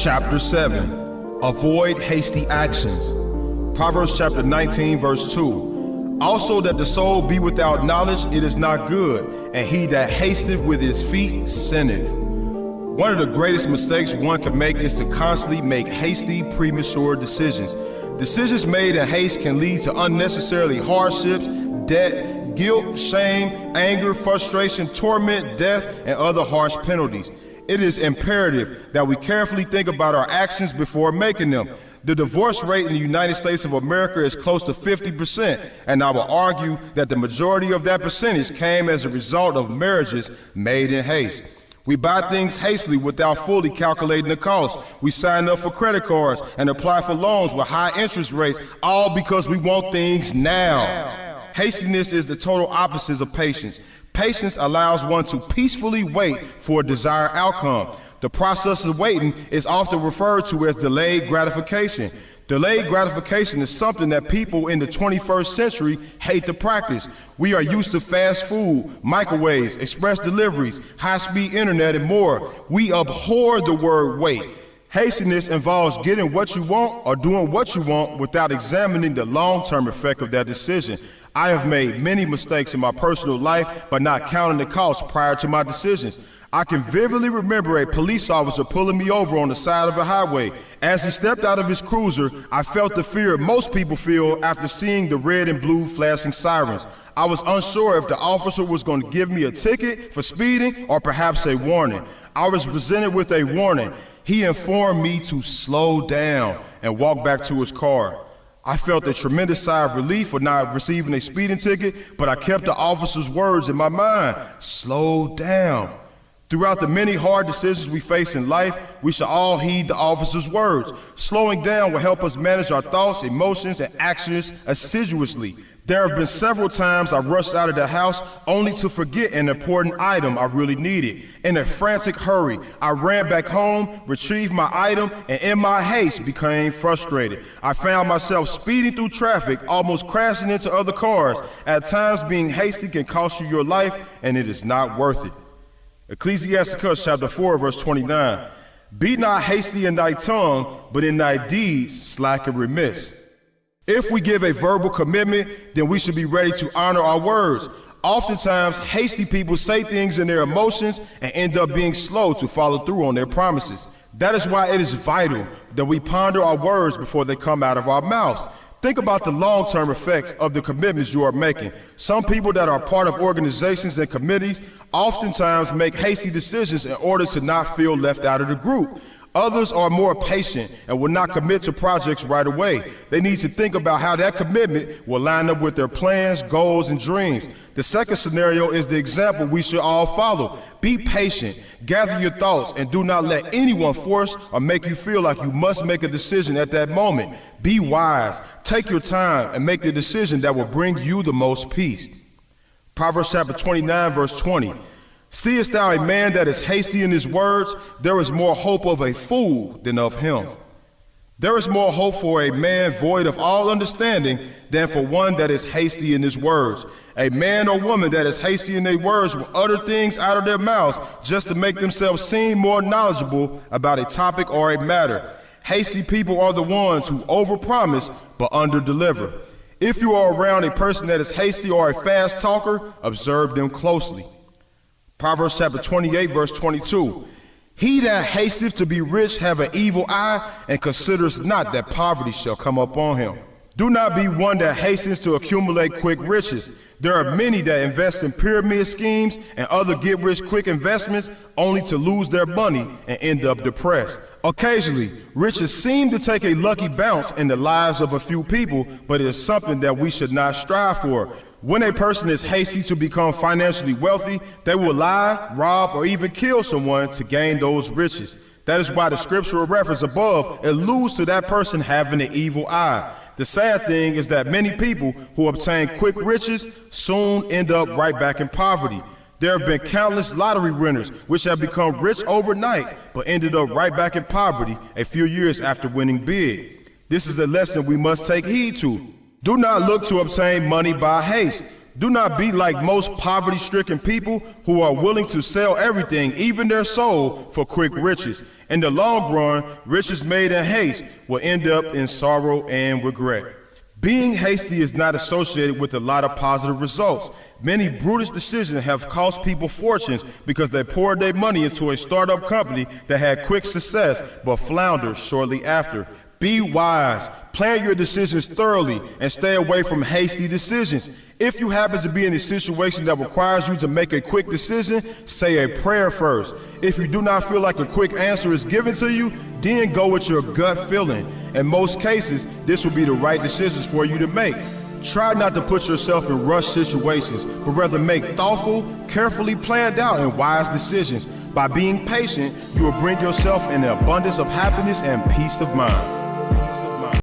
Chapter 7. Avoid hasty actions. Proverbs chapter 19, verse 2. Also that the soul be without knowledge, it is not good, and he that hasteth with his feet sinneth. One of the greatest mistakes one can make is to constantly make hasty, premature decisions. Decisions made in haste can lead to unnecessarily hardships, debt, guilt, shame, anger, frustration, torment, death, and other harsh penalties. It is imperative that we carefully think about our actions before making them. The divorce rate in the United States of America is close to 50%, and I will argue that the majority of that percentage came as a result of marriages made in haste. We buy things hastily without fully calculating the cost. We sign up for credit cards and apply for loans with high interest rates, all because we want things now. Hastiness is the total opposite of patience. Patience allows one to peacefully wait for a desired outcome. The process of waiting is often referred to as delayed gratification. Delayed gratification is something that people in the 21st century hate to practice. We are used to fast food, microwaves, express deliveries, high-speed internet, and more. We abhor the word wait. Hastiness involves getting what you want or doing what you want without examining the long-term effect of that decision. I have made many mistakes in my personal life by not counting the cost prior to my decisions. I can vividly remember a police officer pulling me over on the side of a highway. As he stepped out of his cruiser, I felt the fear most people feel after seeing the red and blue flashing sirens. I was unsure if the officer was going to give me a ticket for speeding or perhaps a warning. I was presented with a warning. He informed me to slow down and walk back to his car. I felt a tremendous sigh of relief for not receiving a speeding ticket, but I kept the officer's words in my mind. Slow down. Throughout the many hard decisions we face in life, we should all heed the officer's words. Slowing down will help us manage our thoughts, emotions, and actions assiduously. There have been several times I rushed out of the house only to forget an important item I really needed. In a frantic hurry, I ran back home, retrieved my item, and in my haste became frustrated. I found myself speeding through traffic, almost crashing into other cars. At times, being hasty can cost you your life, and it is not worth it. Ecclesiasticus chapter 4, verse 29. Be not hasty in thy tongue, but in thy deeds slack and remiss. If we give a verbal commitment, then we should be ready to honor our words. Oftentimes, hasty people say things in their emotions and end up being slow to follow through on their promises. That is why it is vital that we ponder our words before they come out of our mouths. Think about the long-term effects of the commitments you are making. Some people that are part of organizations and committees oftentimes make hasty decisions in order to not feel left out of the group. Others are more patient and will not commit to projects right away. They need to think about how that commitment will line up with their plans, goals, and dreams. The second scenario is the example we should all follow. Be patient, gather your thoughts, and do not let anyone force or make you feel like you must make a decision at that moment. Be wise, take your time, and make the decision that will bring you the most peace. Proverbs chapter 29, verse 20. Seest thou a man that is hasty in his words? There is more hope of a fool than of him. There is more hope for a man void of all understanding than for one that is hasty in his words. A man or woman that is hasty in their words will utter things out of their mouths just to make themselves seem more knowledgeable about a topic or a matter. Hasty people are the ones who overpromise but underdeliver. If you are around a person that is hasty or a fast talker, observe them closely. Proverbs chapter 28, verse 22. He that hasteth to be rich have an evil eye, and considers not that poverty shall come upon him. Do not be one that hastens to accumulate quick riches. There are many that invest in pyramid schemes and other get-rich-quick investments only to lose their money and end up depressed. Occasionally, riches seem to take a lucky bounce in the lives of a few people, but it is something that we should not strive for. When a person is hasty to become financially wealthy, they will lie, rob, or even kill someone to gain those riches. That is why the scriptural reference above alludes to that person having an evil eye. The sad thing is that many people who obtain quick riches soon end up right back in poverty. There have been countless lottery winners which have become rich overnight but ended up right back in poverty a few years after winning big. This is a lesson we must take heed to. Do not look to obtain money by haste. Do not be like most poverty-stricken people who are willing to sell everything, even their soul, for quick riches. In the long run, riches made in haste will end up in sorrow and regret. Being hasty is not associated with a lot of positive results. Many brutish decisions have cost people fortunes because they poured their money into a startup company that had quick success but floundered shortly after. Be wise, plan your decisions thoroughly, and stay away from hasty decisions. If you happen to be in a situation that requires you to make a quick decision, say a prayer first. If you do not feel like a quick answer is given to you, then go with your gut feeling. In most cases, this will be the right decisions for you to make. Try not to put yourself in rush situations, but rather make thoughtful, carefully planned out and wise decisions. By being patient, you will bring yourself an abundance of happiness and peace of mind.